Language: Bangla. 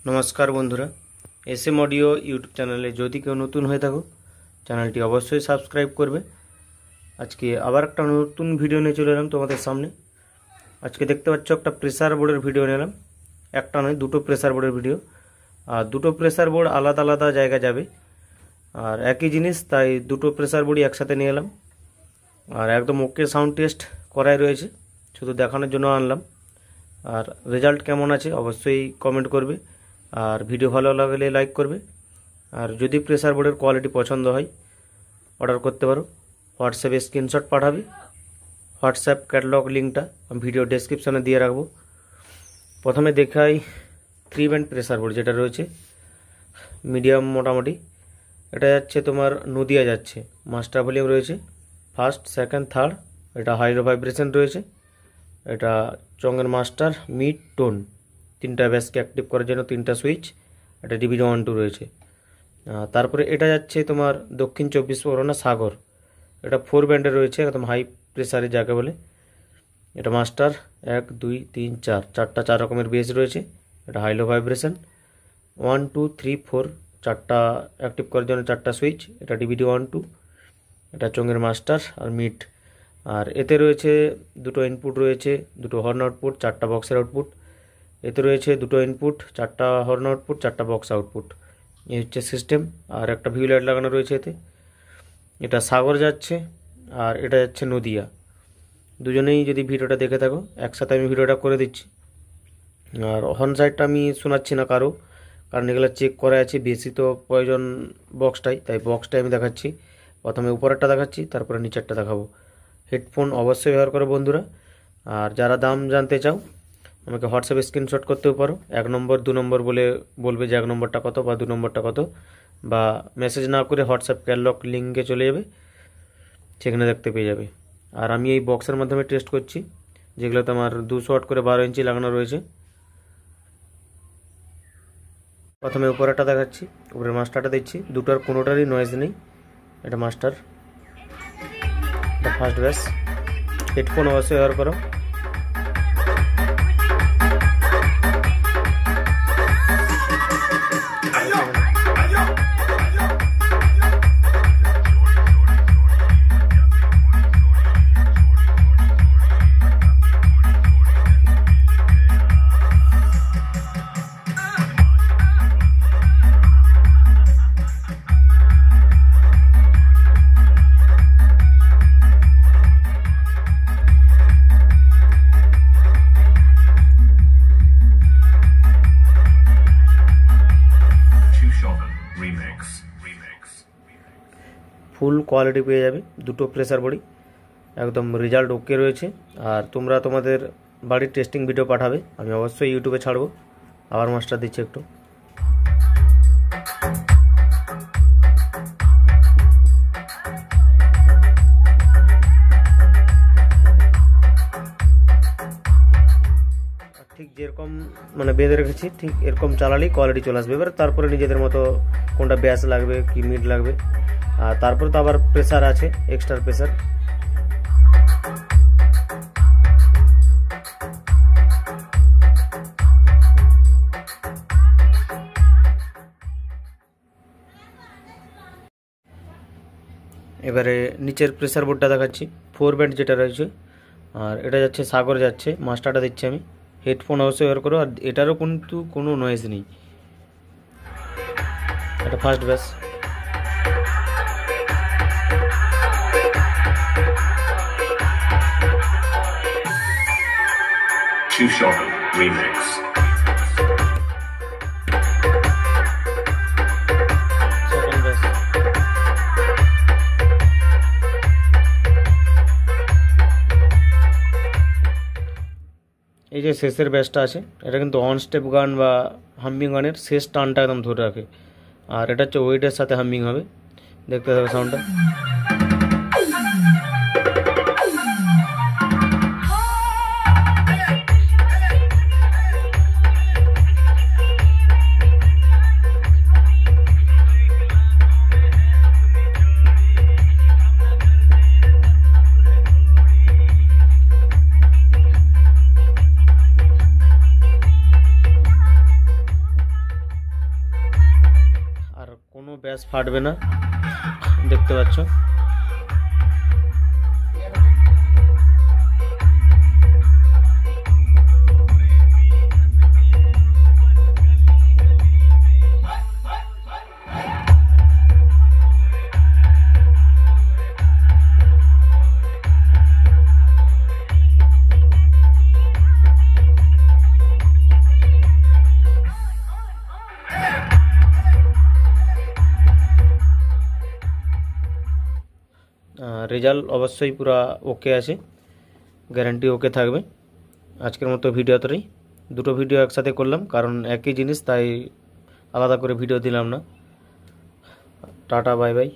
नमस्कार बंधुरा एसएम ऑडियो यूट्यूब चैनले यदि केउ नतून हये थाको चैनलटी अवश्य सबस्क्राइब करबे। आज के आबार एक नतून भिडियो निये चले एलाम तोमादेर सामने। आज के देखते पाচ্ছ একটা प्रेसार बोर्डের भिडियो निलाम, একটা নয় দুটো प्रेसार बोर्डের भिडियो। আর দুটো प्रेसार बोर्ड आलादा आलादा জায়গা যাবে আর একই জিনিস, তাই দুটো प्रेसार बोर्डই একসাথে নিয়ে এলাম। আর একদম ওকে সাউন্ড টেস্ট করাই রয়েছে, শুধু দেখানোর জন্য আনলাম। আর রেজাল্ট কেমন আছে অবশ্যই কমেন্ট করবে, আর ভিডিও ভালো লাগলে লাইক করবে। আর যদি প্রেসার বোর্ডের কোয়ালিটি পছন্দ হয় অর্ডার করতে পারো, হোয়াটসঅ্যাপে স্ক্রিনশট পাঠাবে। হোয়াটসঅ্যাপ ক্যাটালগ লিঙ্কটা আমি ভিডিও ডেসক্রিপশনে দিয়ে রাখবো। প্রথমে দেখাই 3 ব্যান্ড প্রেসার বোর্ড যেটা রয়েছে মিডিয়াম, মোটামুটি এটা যাচ্ছে তোমার নদিয়া যাচ্ছে। মাস্টার ভলিউম রয়েছে ফার্স্ট, সেকেন্ড, থার্ড। এটা হাইরো ভাইব্রেশন রয়েছে। এটা চঙের মাস্টার, মিড, টোন, তিনটা ব্যাসকে অ্যাক্টিভ করার জন্য তিনটা সুইচ। এটা ডিভিডি 1-2 রয়েছে। তারপরে এটা যাচ্ছে তোমার দক্ষিণ 24 পরগনা সাগর। এটা 4 ব্যান্ডে রয়েছে, একদম হাই প্রেসারে যাকে বলে। এটা মাস্টার 1 2 3 4, চারটা 4 রকমের বেস রয়েছে। এটা হাইলো ভাইব্রেশন 1 2 3 4, চারটা অ্যাক্টিভ করার জন্য চারটা সুইচ। এটা ডিভিডি 1-2। এটা চঙের মাস্টার আর মিড। আর এতে রয়েছে দুটো ইনপুট রয়েছে, দুটো হর্ন আউটপুট, চারটা বক্সের আউটপুট। এতে রয়েছে দুটো ইনপুট, চারটা হর্ন আউটপুট, চারটা বক্স আউটপুট। এই হচ্ছে সিস্টেম। আর একটা ভিউ লাইট লাগানো রয়েছে এতে। এটা সাগর যাচ্ছে আর এটা যাচ্ছে নদিয়া। দুজনেই যদি ভিডিওটা দেখে থাকো একসাথে আমি ভিডিওটা করে দিচ্ছি। আর হর্ন সাইডটা আমি শোনাচ্ছি না কারণ এগুলো চেক করা আছে, বেশি তো প্রয়োজন বক্সটাই, তাই বক্সটাই আমি দেখাচ্ছি। প্রথমে উপরেরটা দেখাচ্ছি, তারপরে নিচেরটা দেখাবো। হেডফোন অবশ্যই ব্যবহার করো বন্ধুরা। আর যারা দাম জানতে চাও আমাকে হোয়াটসঅ্যাপে স্ক্রিনশট করতেও পারো। 1 নম্বর 2 নম্বর বলবে যে 1 নম্বরটা কত বা 2 নম্বরটা কত, বা মেসেজ না করে হোয়াটসঅ্যাপ ক্যাটালগ লিঙ্কে চলে যাবে, সেখানে দেখতে পেয়ে যাবে। আর আমি এই বক্সের মাধ্যমে টেস্ট করছি, যেগুলোতে আমার 200 ওয়াট করে 12 ইঞ্চি লাগানো রয়েছে। প্রথমে উপরেরটা দেখাচ্ছি, উপরের মাস্টারটা দিচ্ছি। দুটোর কোনোটারই নয়েজ নেই। এটা মাস্টার, এটা ফার্স্ট ব্যাস। হেডফোন অবশ্যই ব্যবহার করো। ফুল কোয়ালিটি পেয়ে যাবে দুটো প্রেসার বডি, একদম রেজাল্ট ওকে রয়েছে। আর তোমরা তোমাদের বাড়ির টেস্টিং ভিডিও পাঠাবে, আমি অবশ্যই ইউটিউবে ছাড়বো। আবার মাস্টার দিচ্ছি একটু। ঠিক যেরকম মানে বেঁধে রেখেছি ঠিক এরকম চালালেই কোয়ালিটি চলে আসবে। এবার তারপরে নিজেদের মতো কোনটা ব্যাস লাগবে কি মিড লাগবে। আর তারপরে তো আবার প্রেসার আছে, এক্সট্রা প্রেসার। এবারে নিচের প্রেসার বোর্ডটা দেখাচ্ছি, 4 ব্যান্ড যেটা রয়েছে। আর এটা যাচ্ছে সাগর যাচ্ছে। মাস্টারটা দিচ্ছি আমি। হেডফোন অবশ্যই ব্যবহার করো। আর এটারও কিন্তু কোনো নয়েজ নেই। এটা ফার্স্ট ব্যাস। Too Short Remix. সেকেন্ড ব্যাস। এই যে শেষের ব্যাসটা আছে, এটা কিন্তু অন স্টেপ গান বা হামিং গানের শেষ টানটা একদম ধরে রাখে। আর এটা হচ্ছে ওয়েটের সাথে হামিং হবে, দেখতে থাকো সাউন্ডটা। ব্যাস ফাটবে না, দেখতে পাচ্ছ। রেজাল্ট অবশ্যই পুরা ওকে আছে, গ্যারান্টি ওকে থাকবে। আজকের মতো ভিডিওতেই দুটো ভিডিও একসাথে করলাম, কারণ একই জিনিস, তাই আলাদা করে ভিডিও দিলাম না। Tata, bye bye.